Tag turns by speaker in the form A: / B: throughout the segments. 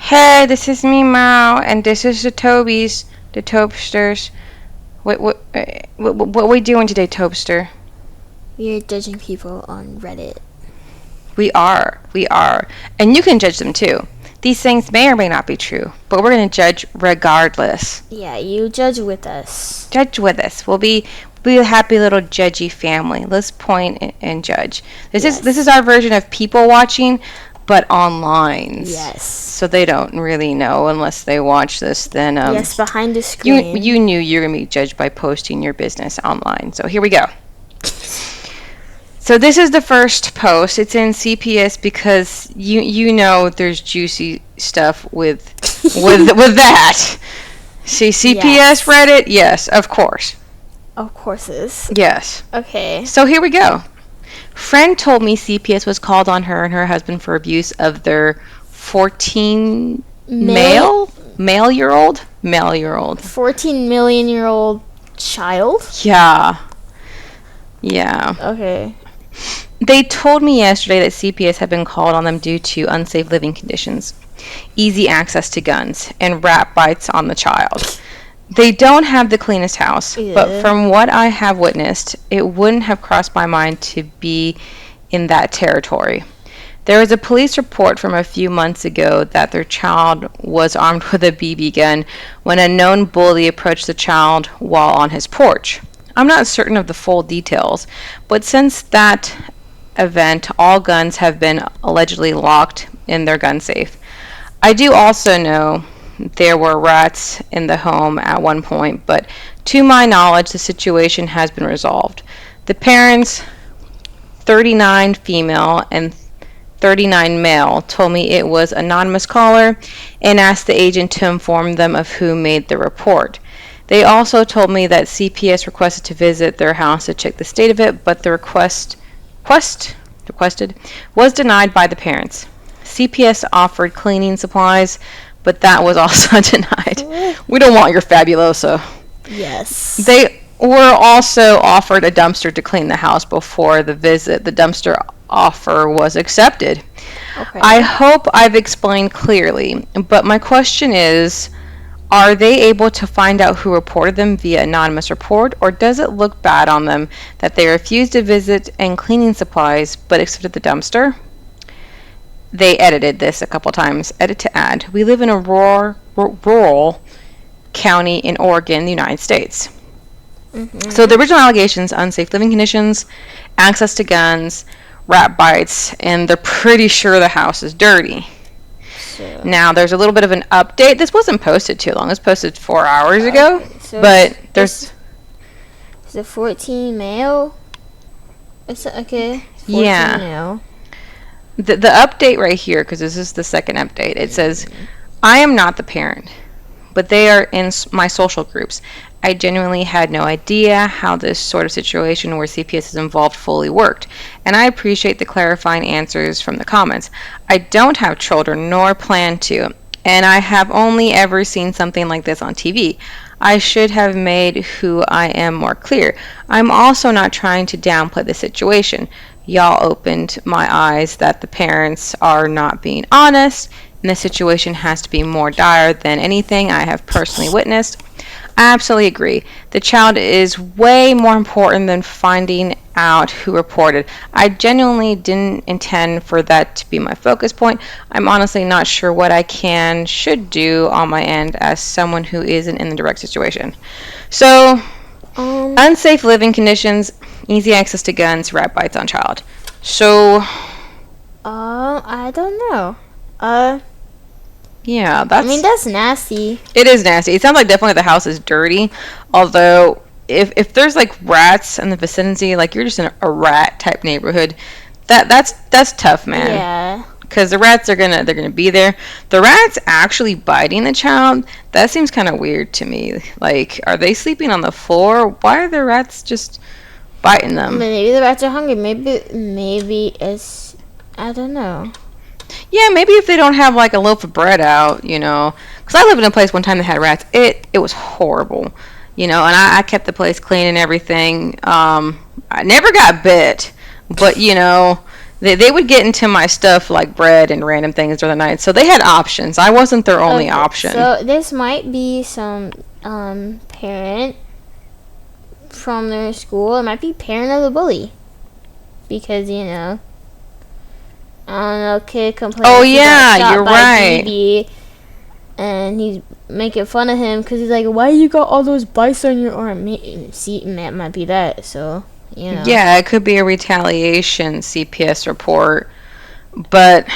A: Hey, this is me, Mao, and this is the Tobies, the Topsters. What we doing today, Topster?
B: We're judging people on Reddit.
A: We are, and you can judge them too. These things may or may not be true, but we're gonna judge regardless.
B: Yeah, you judge with us.
A: Judge with us. We'll be a happy little judgy family. Let's point and judge. This is our version of people watching, but online.
B: Yes.
A: So they don't really know unless they watch this. Then
B: yes, behind the screen.
A: you knew you were gonna be judged by posting your business online. So here we go. So this is the first post. It's in CPS because you know there's juicy stuff with that. See CPS
B: Yes.
A: Reddit? Yes, of course.
B: Of course is.
A: Yes.
B: Okay.
A: So here we go. Friend told me CPS was called on her and her husband for abuse of their 14 male-year-old.
B: 14 million-year-old child?
A: Yeah.
B: Okay.
A: They told me yesterday that CPS had been called on them due to unsafe living conditions, easy access to guns, and rat bites on the child. They don't have the cleanest house, but from what I have witnessed, it wouldn't have crossed my mind to be in that territory. There was a police report from a few months ago that their child was armed with a BB gun when a known bully approached the child while on his porch. I'm not certain of the full details, but since that event, all guns have been allegedly locked in their gun safe. I do also know there were rats in the home at one point, but to my knowledge, the situation has been resolved. The parents, 39 female and 39 male, told me it was an anonymous caller and asked the agent to inform them of who made the report. They also told me that CPS requested to visit their house to check the state of it, but the requested was denied by the parents. CPS offered cleaning supplies, but that was also denied. We don't want your Fabuloso.
B: Yes.
A: They were also offered a dumpster to clean the house before the visit. The dumpster offer was accepted.
B: Okay.
A: I hope I've explained clearly, but my question is, are they able to find out who reported them via anonymous report, or does it look bad on them that they refused to visit and cleaning supplies but accepted the dumpster? They edited this a couple times. Edit to add. We live in a rural county in Oregon, the United States. Mm-hmm. So the original allegations: unsafe living conditions, access to guns, rat bites, and they're pretty sure the house is dirty. So. Now, there's a little bit of an update. This wasn't posted too long. It was posted 4 hours ago. So but there's...
B: Is it 14 male? Okay.
A: 14 male. The update right here, because this is the second update, it says, I am not the parent, but they are in my social groups. I genuinely had no idea how this sort of situation where CPS is involved fully worked, and I appreciate the clarifying answers from the comments. I don't have children nor plan to, and I have only ever seen something like this on TV. I should have made who I am more clear. I'm also not trying to downplay the situation. Y'all opened my eyes that the parents are not being honest, and the situation has to be more dire than anything I have personally witnessed. I absolutely agree. The child is way more important than finding out who reported. I genuinely didn't intend for that to be my focus point. I'm honestly not sure what I should do on my end as someone who isn't in the direct situation. So, unsafe living conditions, easy access to guns, rat bites on child. So,
B: I don't know.
A: Yeah,
B: that's nasty.
A: It is nasty. It sounds like definitely the house is dirty. Although, if there's like rats in the vicinity, like you're just in a rat type neighborhood, that's tough, man.
B: Yeah.
A: Because the rats they're gonna be there. The rats actually biting the child, that seems kind of weird to me. Like, are they sleeping on the floor? Why are the rats just biting them?
B: Maybe the rats are hungry. Maybe it's, I don't know.
A: Yeah, maybe if they don't have like a loaf of bread out, because I lived in a place one time that had rats. It was horrible, and I kept the place clean and everything. I never got bit, but They would get into my stuff like bread and random things during the night. So they had options. I wasn't their only
B: Okay,
A: option.
B: So this might be some parent from their school. It might be parent of the bully, because I don't know, kid complains.
A: Oh,
B: he got
A: yeah,
B: shot
A: you're
B: by
A: right.
B: BB, and he's making fun of him because he's like, "Why you got all those bites on your arm?" See, it might be that. So
A: Yeah, it could be a retaliation CPS report. But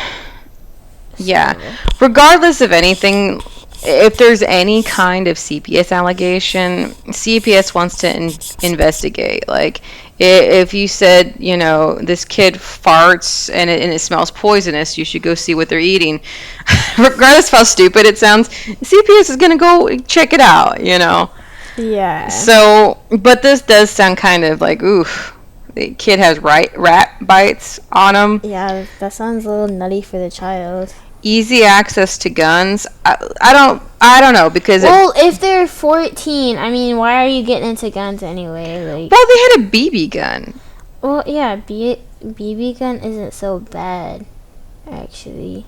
A: yeah, regardless of anything, if there's any kind of CPS allegation, CPS wants to investigate. Like, if you said, this kid farts and it smells poisonous, you should go see what they're eating. Regardless of how stupid it sounds, CPS is going to go check it out,
B: Yeah.
A: So, but this does sound kind of like, oof, the kid has rat bites on him.
B: Yeah, that sounds a little nutty for the child.
A: Easy access to guns. I don't know, because
B: Well, if they're 14, I mean, why are you getting into guns anyway? Like,
A: well, they had a BB gun.
B: well, yeah, BB gun isn't so bad, actually.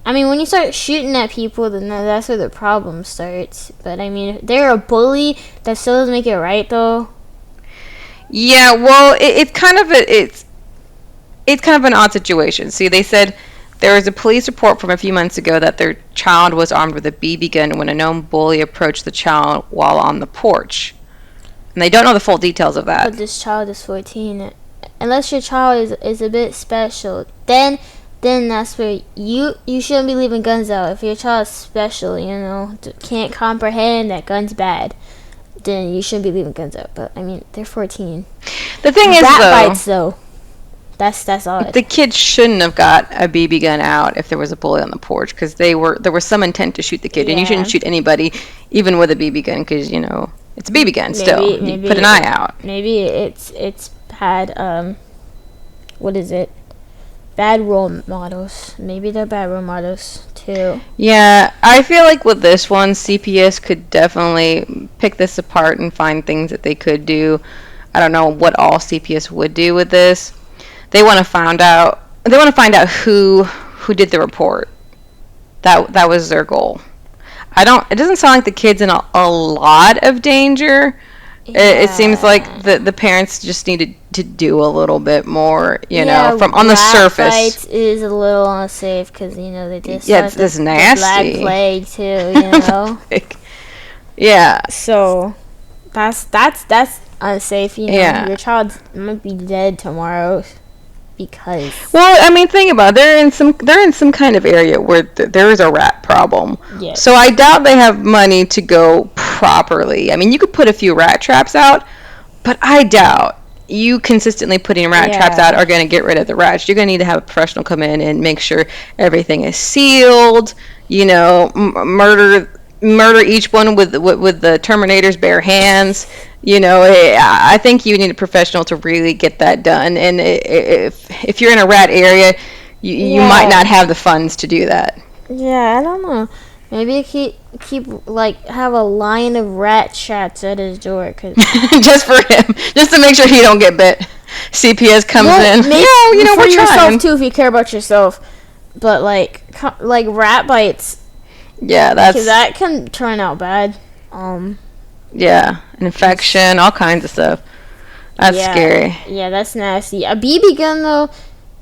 B: I mean, when you start shooting at people, then that's where the problem starts. But I mean, if they're a bully, that still doesn't make it right, though.
A: Yeah, well, it's kind of an odd situation. See, they said there was a police report from a few months ago that their child was armed with a BB gun when a known bully approached the child while on the porch. And they don't know the full details of that.
B: But this child is 14. Unless your child is a bit special, then that's where you shouldn't be leaving guns out. If your child is special, can't comprehend that gun's bad, then you shouldn't be leaving guns out. But I mean, they're 14.
A: The thing is,
B: Rat
A: though,
B: bites, though. That's odd.
A: the kid shouldn't have got a BB gun out if there was a bully on the porch, because there was some intent to shoot the kid, and you shouldn't shoot anybody, even with a BB gun, because it's a BB gun still.
B: Maybe
A: You put an eye out.
B: Maybe it's had what is it? Bad role models. Maybe they're bad role models too.
A: Yeah, I feel like with this one, CPS could definitely pick this apart and find things that they could do. I don't know what all CPS would do with this. They want to find out who did the report. That was their goal. It doesn't sound like the kid's in a lot of danger. It seems like the parents just needed to do a little bit more, from on the surface.
B: Bites is a little unsafe because they just
A: it's nasty.
B: Black plague too,
A: Yeah.
B: So that's unsafe.
A: Yeah.
B: Your child might be dead tomorrow because.
A: Well, I mean, think about it. They're in some kind of area where there is a rat problem.
B: Yes.
A: So I doubt they have money to go properly. I mean, you could put a few rat traps out, but I doubt you consistently putting rat traps out are going to get rid of the rats. You're going to need to have a professional come in and make sure everything is sealed. Murder each one with the Terminator's bare hands. I think you need a professional to really get that done. And if you're in a rat area, you might not have the funds to do that.
B: Yeah, I don't know. Maybe keep have a line of rat traps at his door, cause
A: just for him, just to make sure he don't get bit. CPS comes in.
B: Maybe
A: we're
B: for yourself
A: trying.
B: too, if you care about yourself. But like rat bites.
A: Yeah,
B: because that can turn out bad.
A: Yeah, an infection, all kinds of stuff. That's scary.
B: Yeah, that's nasty. A BB gun though,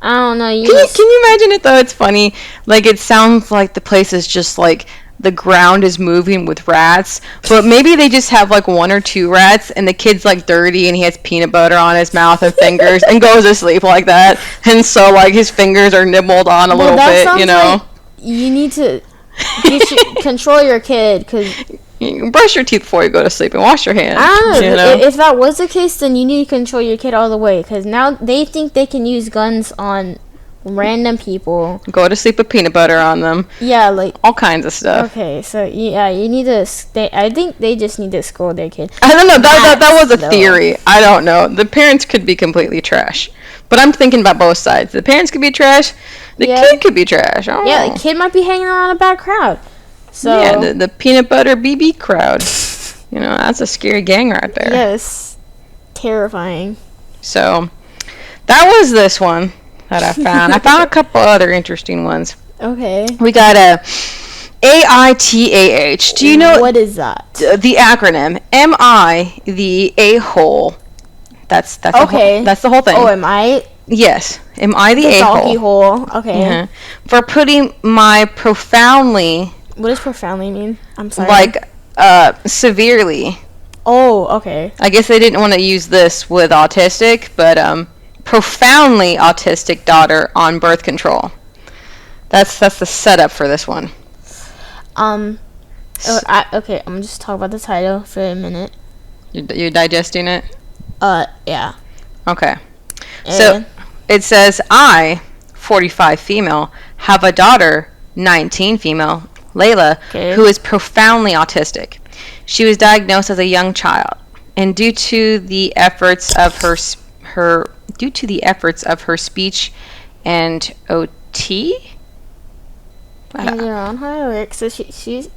B: I don't know.
A: Can you imagine it though? It's funny. Like, it sounds like the place is just like the ground is moving with rats, but maybe they just have like one or two rats, and the kid's like dirty and he has peanut butter on his mouth and fingers and goes to sleep like that, and so like his fingers are nibbled on a little bit.
B: Like you need to control your kid, because
A: you brush your teeth before you go to sleep and wash your hands.
B: I don't know. If that was the case, then you need to control your kid all the way, because now they think they can use guns on random people.
A: Go to sleep with peanut butter on them.
B: Yeah, like
A: all kinds of stuff.
B: Okay, so you need to I think they just need to scold their kid.
A: I don't know. That was a theory. I don't know. The parents could be completely trash, but I'm thinking about both sides. The parents could be trash. The kid could be trash.
B: The kid might be hanging around a bad crowd. So
A: yeah, the peanut butter BB crowd. That's a scary gang right there.
B: Yes, terrifying.
A: So that was this one. that I found. I found a couple other interesting ones.
B: Okay.
A: We got a AITAH. Do you know
B: what is that?
A: The acronym? Am I the a-hole? That's
B: Okay.
A: That's the whole thing.
B: Oh, am I
A: Yes. Am I the
B: the donkey
A: a-hole?
B: hole? Okay.
A: For putting my profoundly,
B: What does profoundly mean? I'm sorry.
A: like, severely.
B: Oh, okay.
A: I guess they didn't want to use this with autistic, but profoundly autistic daughter on birth control. That's the setup for this one.
B: Okay, I'm just talking about the title for a minute.
A: You're digesting it?
B: Yeah.
A: Okay. So it says, I, 45 female, have a daughter, 19 female, Layla, who is profoundly autistic. She was diagnosed as a young child, and due to the efforts of her speech and OT,
B: so she's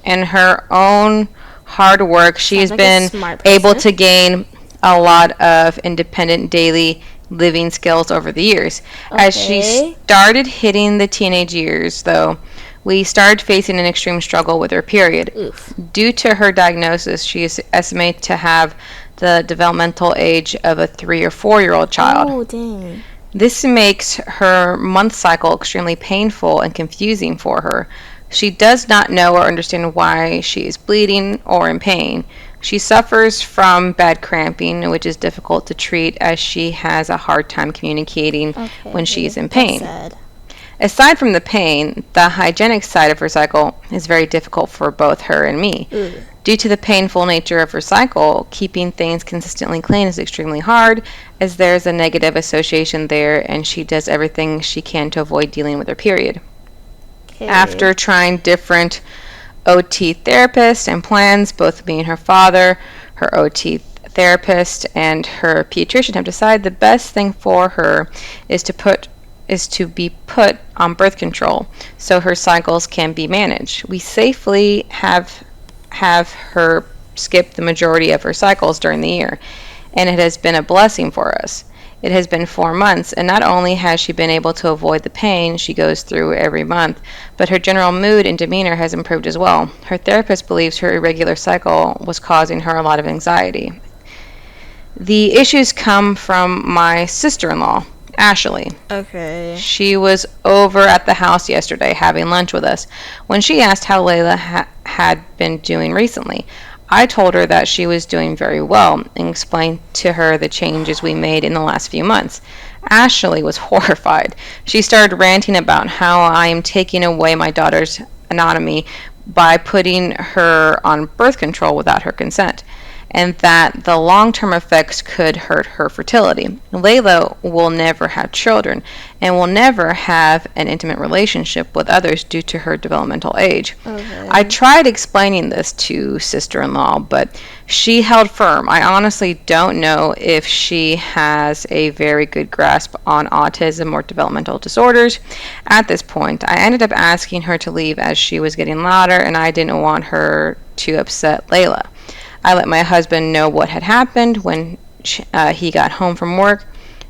A: and her own hard work, she has
B: like
A: been able to gain a lot of independent daily living skills over the years. As she started hitting the teenage years, though, we started facing an extreme struggle with her period.
B: Oof.
A: Due to her diagnosis, she is estimated to have the developmental age of a 3 or 4-year-old child.
B: Oh, dang.
A: This makes her month cycle extremely painful and confusing for her. She does not know or understand why she is bleeding or in pain. She suffers from bad cramping, which is difficult to treat as she has a hard time communicating when she is in pain.
B: That's sad.
A: Aside from the pain, the hygienic side of her cycle is very difficult for both her and me. Due to the painful nature of her cycle, keeping things consistently clean is extremely hard, as there's a negative association there, and she does everything she can to avoid dealing with her period. After trying different OT therapists and plans, both me and her father, her OT therapist, and her pediatrician have decided the best thing for her is to be put on birth control so her cycles can be managed. We safely have her skip the majority of her cycles during the year, and it has been a blessing for us. It has been 4 months, and not only has she been able to avoid the pain she goes through every month, but her general mood and demeanor has improved as well. Her therapist believes her irregular cycle was causing her a lot of anxiety. The issues come from my sister-in-law, Ashley.
B: Okay.
A: She was over at the house yesterday having lunch with us when she asked how Layla had been doing recently. I told her that she was doing very well and explained to her the changes we made in the last few months. Ashley was horrified. She started ranting about how I am taking away my daughter's autonomy by putting her on birth control without her consent, and that the long-term effects could hurt her fertility. Layla will never have children and will never have an intimate relationship with others due to her developmental age. Okay. I tried explaining this to sister-in-law, but she held firm. I honestly don't know if she has a very good grasp on autism or developmental disorders. At this point, I ended up asking her to leave as she was getting louder, and I didn't want her to upset Layla. I let my husband know what had happened when he got home from work.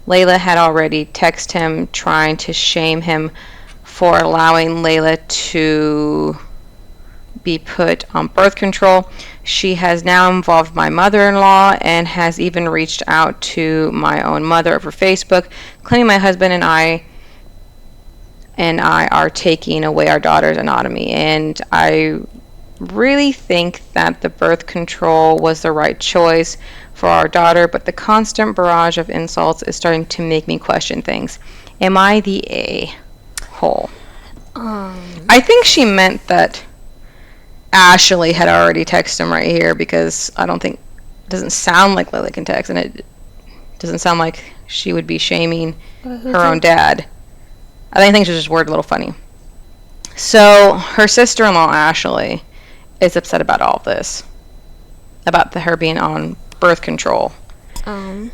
A: Layla had already texted him trying to shame him for allowing Layla to be put on birth control. She has now involved my mother-in-law and has even reached out to my own mother over Facebook, claiming my husband and I are taking away our daughter's autonomy. And I really think that the birth control was the right choice for our daughter, but the constant barrage of insults is starting to make me question things. Am I the a-hole? I think she meant that Ashley had already texted him right here, because it doesn't sound like Lily can text, and it doesn't sound like she would be shaming her own dad. I think she was just worded a little funny. So her sister-in-law, Ashley, is upset about all this, about her being on birth control. And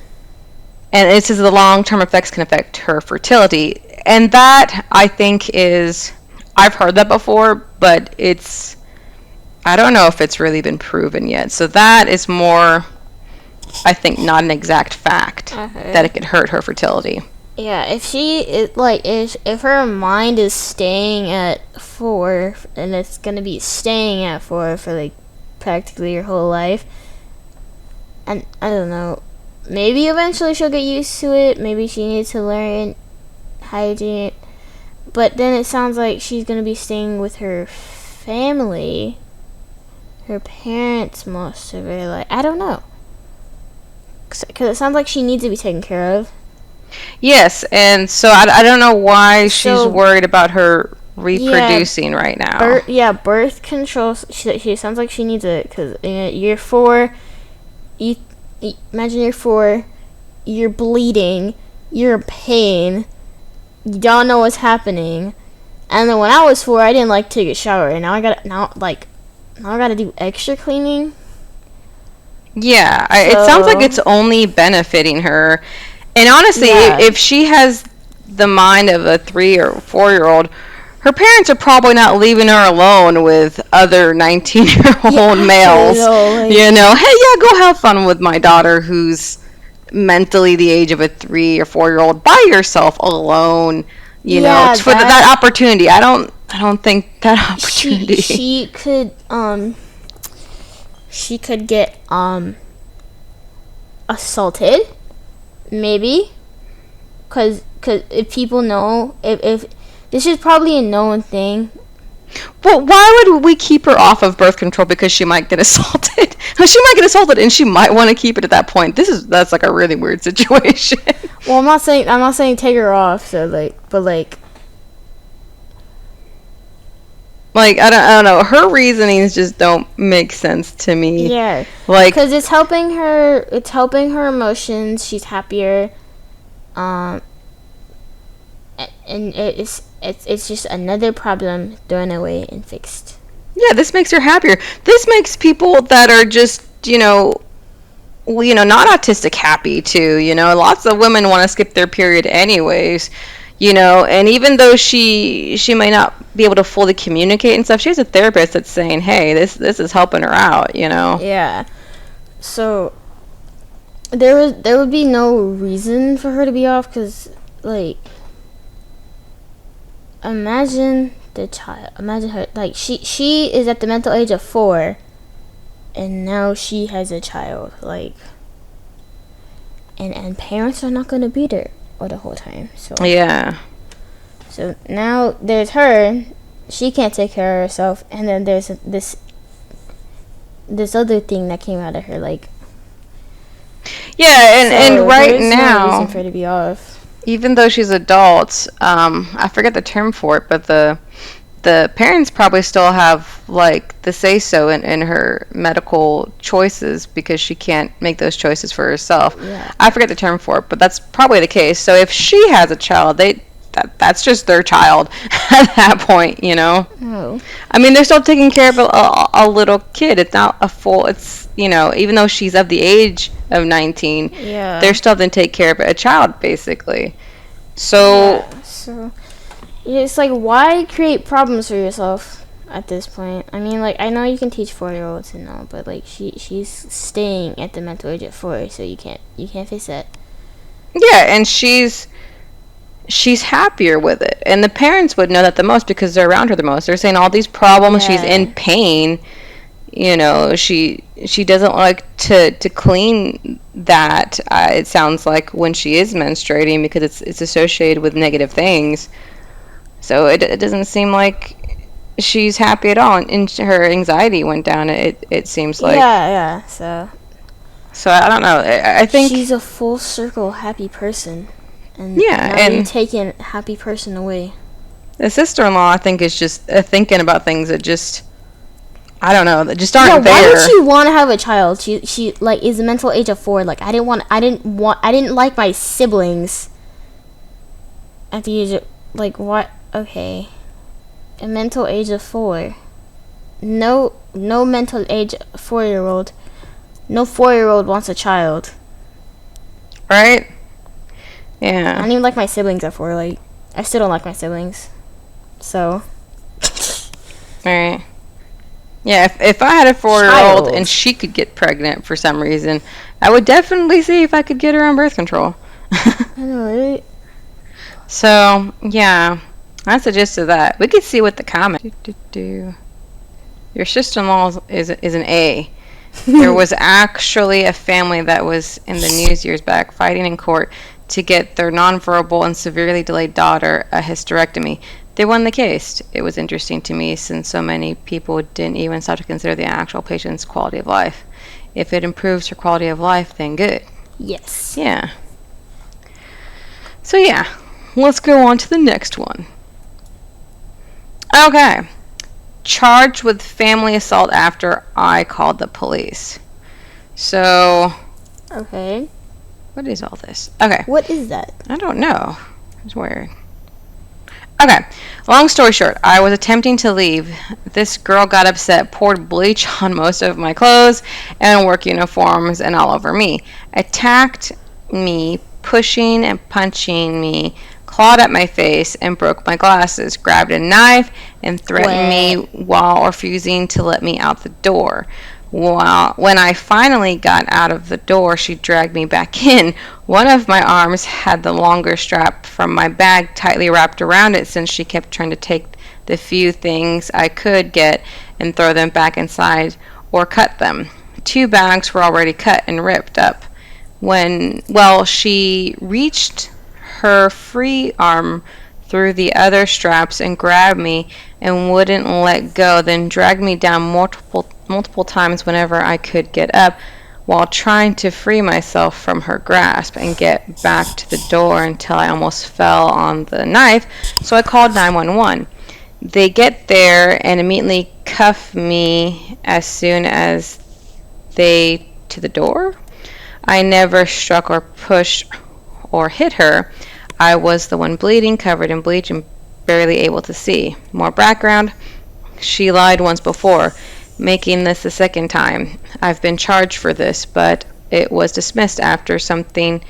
A: it says the long-term effects can affect her fertility. And that, I think, I've heard that before, but I don't know if it's really been proven yet. So that is more, I think, not an exact fact that it could hurt her fertility.
B: Yeah, if she is like if her mind is staying at 4 and it's gonna be staying at 4 for like practically her whole life, and I don't know, maybe eventually she'll get used to it. Maybe she needs to learn hygiene, but then it sounds like she's gonna be staying with her family, her parents most of her life. I don't know, because it sounds like she needs to be taken care of.
A: Yes, and so I don't know why she's
B: So
A: worried about her reproducing right now.
B: Birth control. She sounds like she needs it because year 4, imagine year 4, you're bleeding, you're in pain, you don't know what's happening, and then when I was 4, I didn't like take a shower, and now I gotta do extra cleaning.
A: Yeah, it sounds like
B: So
A: it's only benefiting her. And honestly,
B: yeah,
A: if she has the mind of a 3 or 4 year old, her parents are probably not leaving her alone with other 19-year-old
B: yeah, actually
A: males.
B: though, like
A: You know, hey, yeah, go have fun with my daughter who's mentally the age of a 3 or 4 year old by yourself alone. You know,
B: yeah,
A: it's for that opportunity. I don't think that opportunity.
B: she could get assaulted, maybe, cause if people know, if this is probably a known thing.
A: Well, why would we keep her off of birth control? Because she might get assaulted. She might get assaulted, and she might want to keep it at that point. That's like a really weird situation.
B: Well, I'm not saying take her off. So like,
A: Like I don't know. Her reasonings just don't make sense to me.
B: yeah,
A: Like,
B: because it's helping her. It's helping her emotions. She's happier. Um, and it's just another problem thrown away and fixed.
A: yeah, this makes her happier. This makes people that are just, not autistic happy too. Lots of women want to skip their period anyways. And even though she may not be able to fully communicate and stuff, she has a therapist that's saying, hey, this is helping her out.
B: Yeah. So there would be no reason for her to be off, because like, imagine her, like, she is at the mental age of 4, and now she has a child, like, and parents are not going to beat her all the whole time.
A: Yeah.
B: So now there's her, she can't take care of herself, and then there's this other thing that came out of her, like,
A: Yeah, and
B: so
A: right
B: there's no
A: now,
B: reason for her to be off.
A: even though she's adult, I forget the term for it, but the parents probably still have like the say so in her medical choices because she can't make those choices for herself.
B: Yeah.
A: I forget the term for it, but that's probably the case. So if she has a child, that's just their child at that point.
B: Oh.
A: I mean, they're still taking care of a little kid. It's not a full. It's even though she's of the age of 19,
B: Yeah.
A: they're still then take care of a child basically. So
B: Yeah, so it's like, why create problems for yourself at this point? I mean, like, I know you can teach 4-year-olds and all, but like, she's staying at the mental age at 4, so you can't face that.
A: yeah, and she's happier with it, and the parents would know that the most because they're around her the most. They're saying all these problems. She's
B: Yeah.
A: in pain. She doesn't like to clean that. It sounds like when she is menstruating because it's associated with negative things. So it doesn't seem like she's happy at all, and her anxiety went down. It seems like.
B: Yeah. So
A: So I don't know. I think
B: she's a full circle happy person, and
A: Yeah,
B: now
A: and-
B: you're taking a happy person away.
A: the sister-in-law, I think, is just thinking about things that just, I don't know, that just aren't
B: Why
A: there.
B: would she want to have a child? She like is a mental age of 4. Like, I didn't like my siblings at the age of, like, what? Okay, a mental age of 4. No mental age 4-year-old. No 4-year-old wants a child.
A: Right?
B: I
A: Yeah.
B: don't even like my siblings at 4. Like, I still don't like my siblings. So
A: Right. Yeah, if I had a 4-year-old
B: Child.
A: and she could get pregnant for some reason, I would definitely see if I could get her on birth control.
B: I know, right?
A: So, yeah, that's the gist of that. We could see what the comment. Your sister-in-law is an A. There was actually a family that was in the news years back fighting in court to get their nonverbal and severely delayed daughter a hysterectomy. They won the case. It was interesting to me since so many people didn't even stop to consider the actual patient's quality of life. If it improves her quality of life, then good.
B: Yes.
A: Yeah. So yeah, let's go on to the next one. Okay. Charged with family assault after I called the police. So,
B: Okay.
A: what is all this? Okay.
B: What is that?
A: I don't know. It's weird. Okay. Long story short, I was attempting to leave. This girl got upset, poured bleach on most of my clothes and work uniforms and all over me. Attacked me, pushing and punching me, clawed at my face and broke my glasses, grabbed a knife and threatened me while refusing to let me out the door. When I finally got out of the door, she dragged me back in. One of my arms had the longer strap from my bag tightly wrapped around it since she kept trying to take the few things I could get and throw them back inside or cut them. 2 bags were already cut and ripped up. She reached her free arm through the other straps and grabbed me and wouldn't let go, then dragged me down multiple times whenever I could get up while trying to free myself from her grasp and get back to the door until I almost fell on the knife, so I called 911. They get there and immediately cuff me as soon as they to the door. I never struck or pushed or hit her. I was the one bleeding, covered in bleach, and barely able to see. More background. She lied once before, making this the second time. I've been charged for this, but it was dismissed after something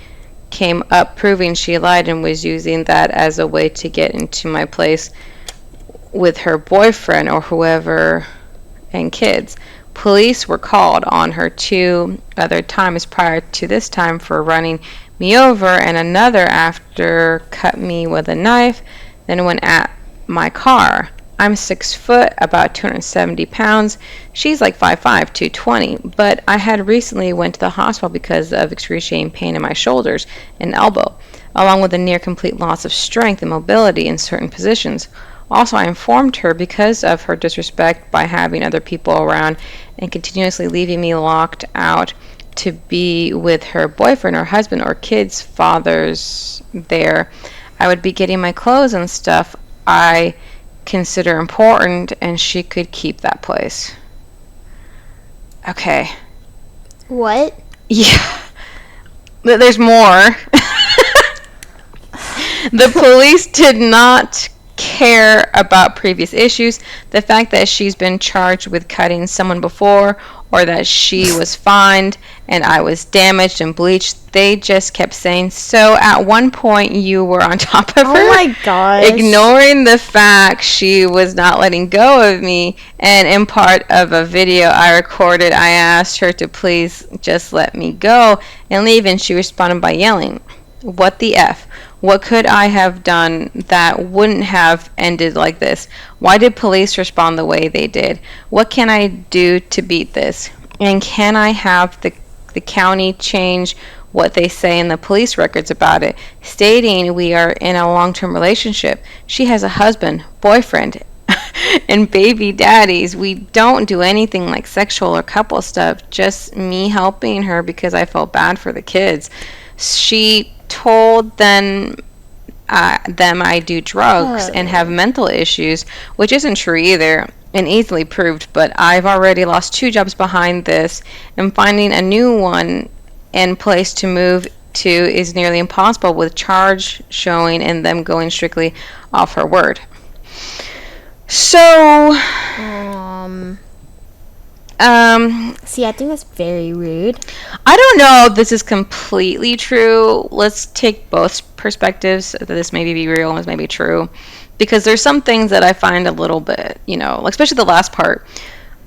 A: came up proving she lied and was using that as a way to get into my place with her boyfriend or whoever and kids. Police were called on her 2 other times prior to this time for running me over, and another after cut me with a knife, then went at my car. I'm 6 foot, about 270 pounds. She's like 5'5", 220, but I had recently went to the hospital because of excruciating pain in my shoulders and elbow, along with a near complete loss of strength and mobility in certain positions. Also, I informed her because of her disrespect by having other people around and continuously leaving me locked out to be with her boyfriend or husband or kids' fathers there. I would be getting my clothes and stuff I consider important, and she could keep that place. Okay.
B: What?
A: Yeah. There's more. The police did not care about previous issues, the fact that she's been charged with cutting someone before, or that she was fined and I was damaged and bleached. They just kept saying, so at one point you were on top of her.
B: Oh my gosh.
A: Ignoring the fact she was not letting go of me. And in part of a video I recorded, I asked her to please just let me go and leave, and she responded by yelling, "What the F? What could I have done that wouldn't have ended like this? Why did police respond the way they did? What can I do to beat this? And can I have the county change what they say in the police records about it, stating we are in a long-term relationship? She has a husband, boyfriend, and baby daddies. We don't do anything like sexual or couple stuff, just me helping her because I felt bad for the kids." She told them I do drugs and have mental issues, which isn't true either and easily proved, but I've already lost 2 jobs behind this, and finding a new one and place to move to is nearly impossible with charge showing and them going strictly off her word. So
B: See, I think that's very rude.
A: I don't know if this is completely true. Let's take both perspectives, that this may be real and this may be true. Because there's some things that I find a little bit, like especially the last part.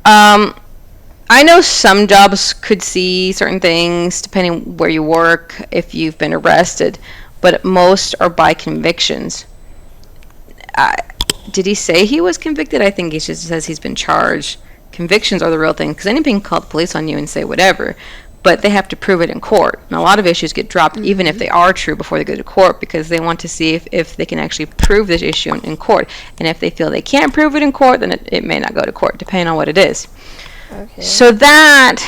A: I know some jobs could see certain things depending where you work, if you've been arrested. but most are by convictions. Did he say he was convicted? I think he just says he's been charged. Convictions are the real thing, because anybody can call the police on you and say whatever, but they have to prove it in court. And a lot of issues get dropped even if they are true before they go to court, because they want to see if they can actually prove this issue in court. And if they feel they can't prove it in court, then it may not go to court, depending on what it is.
B: Okay.
A: So that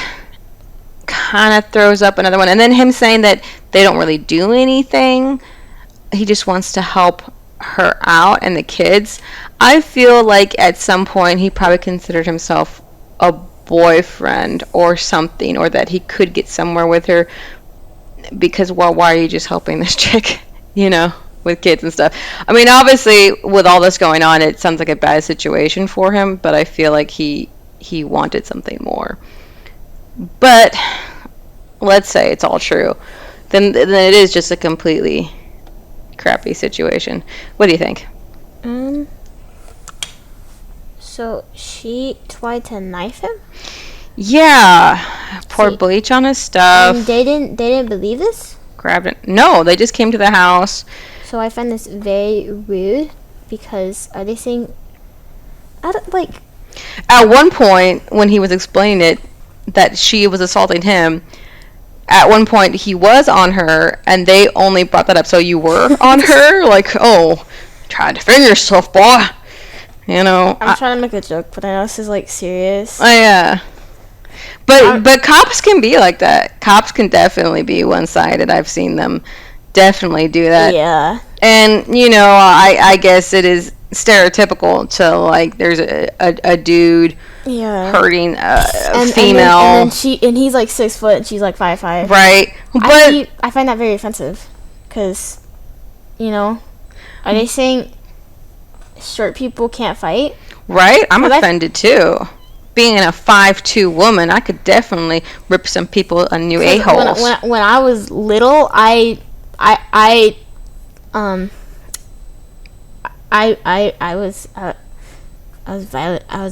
A: kind of throws up another one. And then him saying that they don't really do anything. He just wants to help her out and the kids. I feel like at some point he probably considered himself a boyfriend or something, or that he could get somewhere with her, because, well, why are you just helping this chick, with kids and stuff? I mean, obviously with all this going on, it sounds like a bad situation for him, but I feel like he wanted something more. But let's say it's all true, then it is just a completely crappy situation. What do you think?
B: So she tried to knife him?
A: Yeah, poured bleach on his stuff.
B: And they didn't believe this?
A: Grabbed it. No, they just came to the house.
B: So I find this very rude, because are they saying, I don't like.
A: At one point, when he was explaining it, that she was assaulting him, at one point he was on her, and they only brought that up. So you were on her? Like, oh, try to defend yourself, boy.
B: I'm trying to make a joke, but I know this is like serious.
A: Oh, yeah. But cops can be like that. Cops can definitely be one-sided. I've seen them definitely do that.
B: Yeah.
A: And, I guess it is stereotypical to, like, there's a dude hurting a female.
B: And he's like 6 foot and she's like 5'5".
A: Right. But
B: I find that very offensive, because, are they saying short people can't fight?
A: Right? I'm offended too. Being a 5'2" woman, I could definitely rip some people a new a-holes.
B: When I was little, I was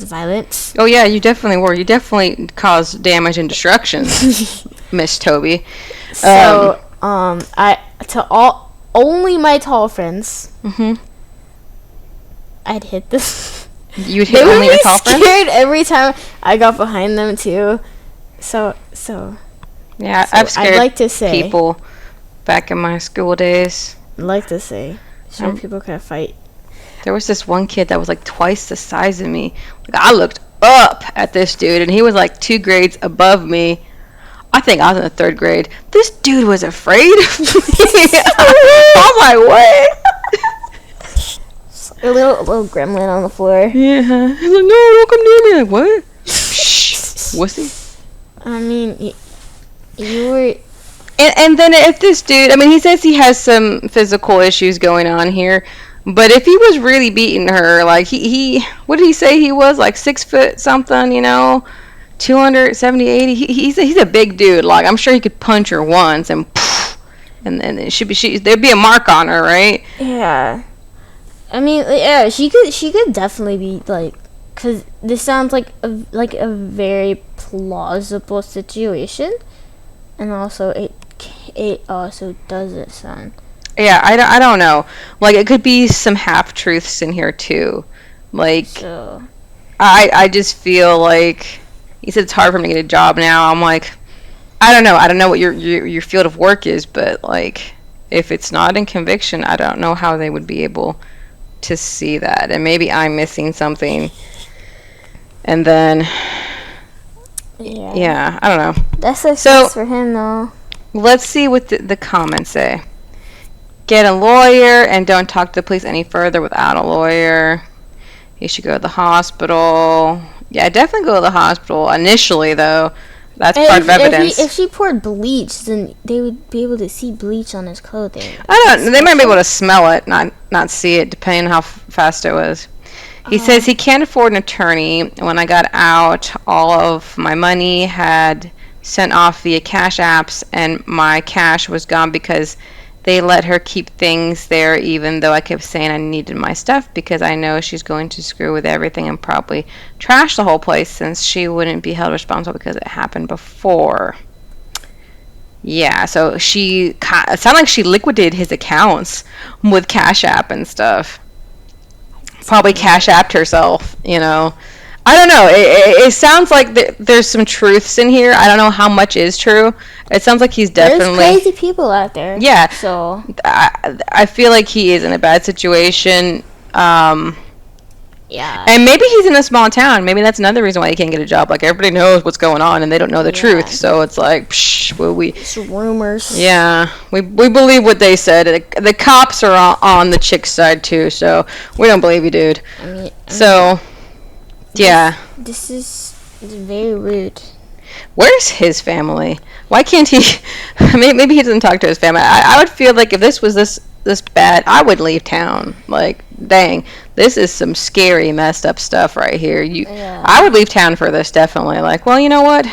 B: violent.
A: Oh yeah, you definitely were. You definitely caused damage and destruction, Miss Toby.
B: So only my tall friends. I'd hit this.
A: You'd hit only your tall friends?
B: They would be scared every time I got behind them too. So.
A: Yeah, I've scared
B: I'd like to say,
A: people back in my school days.
B: I'd like to say, short people can't fight.
A: There was this one kid that was like twice the size of me. Like, I looked up at this dude, and he was like 2 grades above me. I think I was in the 3rd grade. This dude was afraid of me. I was like, what?
B: A little gremlin on the floor.
A: Yeah. He's like, no, don't come near me. Like, what? Shh. Wussy.
B: I mean, you were...
A: And then if this dude... I mean, he says he has some physical issues going on here. But if he was really beating her, like, he what did he say he was? Like 6 foot something, 270, 80. He's a big dude. Like, I'm sure he could punch her once and then there'd be a mark on her, right?
B: Yeah. I mean, yeah, she could definitely be like, because this sounds like a very plausible situation, and also it also doesn't sound.
A: Yeah, I don't know. Like, it could be some half truths in here too. Like,
B: So.
A: I just feel like he said it's hard for him to get a job now. I'm like, I don't know. I don't know what your field of work is, but like, if it's not in conviction, I don't know how they would be able to see that. And maybe I'm missing something. And then, yeah, I don't know.
B: That sucks for him though.
A: Let's see what the comments say. Get a lawyer and don't talk to the police any further without a lawyer. You should go to the hospital. Yeah, definitely go to the hospital initially, though. That's part of evidence.
B: If she poured bleach, then they would be able to see bleach on his clothing.
A: I don't. They might be able to smell it, not see it, depending on how fast it was. He says he can't afford an attorney. When I got out, all of my money had sent off via cash apps, and my cash was gone because they let her keep things there, even though I kept saying I needed my stuff, because I know she's going to screw with everything and probably trash the whole place, since she wouldn't be held responsible because it happened before. Yeah, so it sounded like she liquidated his accounts with Cash App and stuff. Probably Cash Apped herself, you know. I don't know. It sounds like there's some truths in here. I don't know how much is true. It sounds like he's definitely...
B: There's crazy people out there.
A: Yeah.
B: So
A: I feel like he is in a bad situation.
B: yeah.
A: And maybe he's in a small town. Maybe that's another reason why he can't get a job. Like, everybody knows what's going on, and they don't know the truth. So it's like,
B: It's rumors.
A: Yeah, we believe what they said. The cops are on the chick's side, too, so we don't believe you, dude. So, yeah.
B: This is very rude.
A: Where's his family? Why can't he... maybe he doesn't talk to his family. I would feel like if this was this bad, I would leave town. Like, dang, this is some scary, messed up stuff right here. I would leave town for this, definitely. Like, well, you know what?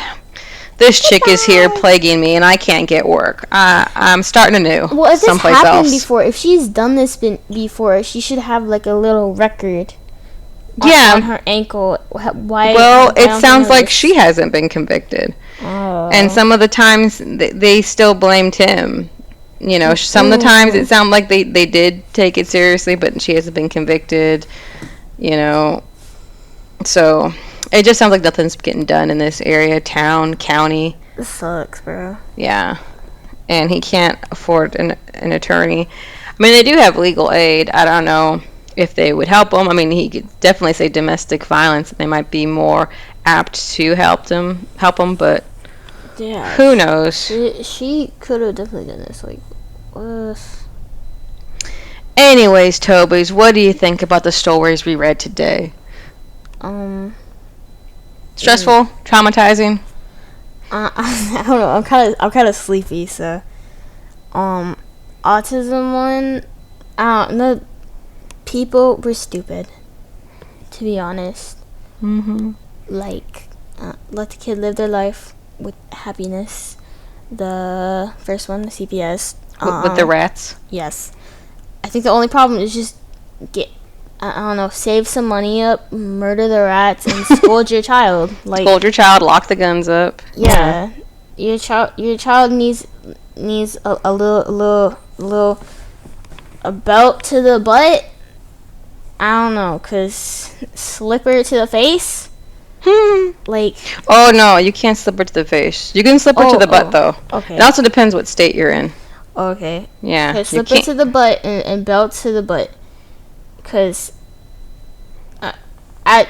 A: This chick is here plaguing me, and I can't get work. I'm starting anew.
B: Well, if this
A: someplace
B: happened
A: else.
B: before, if she's done this before, she should have like a little record.
A: Yeah.
B: On her ankle. Why?
A: Well, it sounds like she hasn't been convicted.
B: Oh.
A: And some of the times they still blamed him. You know, some of the times it sounded like they did take it seriously, but she hasn't been convicted. You know, so it just sounds like nothing's getting done in this area, town, county.
B: This sucks, bro.
A: Yeah, and he can't afford an attorney. I mean, they do have legal aid. I don't know if they would help him. I mean, he could definitely say domestic violence. They might be more apt to help him, but
B: yeah,
A: who knows?
B: She could have definitely done this. Like,
A: anyways, Tobies, what do you think about the stories we read today? Stressful, traumatizing.
B: I don't know. I'm kind of sleepy. So, autism one. I don't know. People were stupid, to be honest. Like, let the kid live their life with happiness. The first one, the CPS.
A: With the rats?
B: Yes. I think the only problem is just I don't know, save some money up, murder the rats, and scold your child. Like,
A: scold your child, lock the guns up.
B: Yeah. Your child needs a little a belt to the butt. I don't know, 'cause slipper to the face. Like,
A: oh no, you can't slip her to the face. You can slip her to the butt though.
B: Okay.
A: It also depends what state you're in.
B: Okay.
A: Yeah.
B: Okay, slip it to the butt and belt to the butt. 'Cause at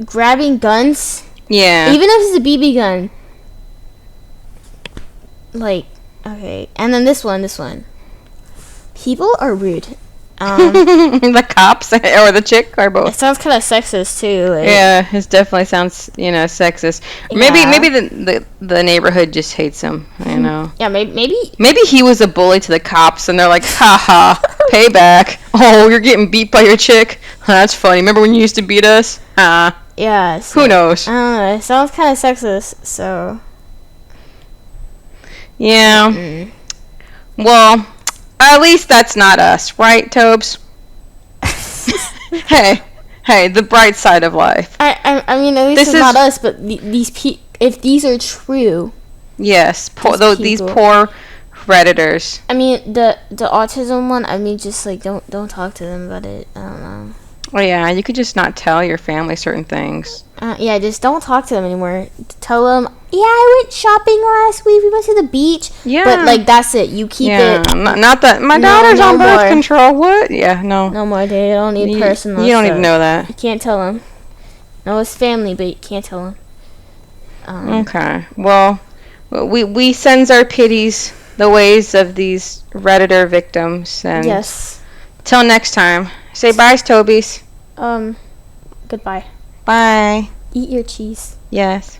B: grabbing guns.
A: Yeah.
B: Even if it's a BB gun. Like, okay, and then this one. People are rude.
A: The cops or the chick or both.
B: It sounds kind of sexist too. Like,
A: yeah, it definitely sounds, sexist.
B: Yeah.
A: Maybe the neighborhood just hates him.
B: Yeah, maybe
A: he was a bully to the cops, and they're like, haha, payback. Oh, you're getting beat by your chick. That's funny. Remember when you used to beat us?
B: Yeah. So,
A: who knows?
B: I don't know. It sounds kind of sexist. So.
A: Yeah. Well. At least that's not us, right, Tobes? hey, the bright side of life.
B: I mean, at least it's not us, but if these are true.
A: Yes, these poor Redditors.
B: I mean, the autism one, I mean, just, like, don't talk to them about it. I don't know.
A: Oh, yeah, you could just not tell your family certain things.
B: Yeah, just don't talk to them anymore. Tell them, yeah, I went shopping last week. We went to the beach.
A: Yeah.
B: But, like, that's it. You keep it.
A: Not that. My daughter's on birth control. What? Yeah, no.
B: No more. They don't need personal
A: You don't
B: stuff.
A: even know that.
B: You can't tell them. No, it's family, but you can't tell them.
A: Okay. Well, we sends our pities the ways of these Redditor victims. And
B: yes.
A: Till next time. Say bye, Tobies.
B: Goodbye.
A: Bye.
B: Eat your cheese.
A: Yes.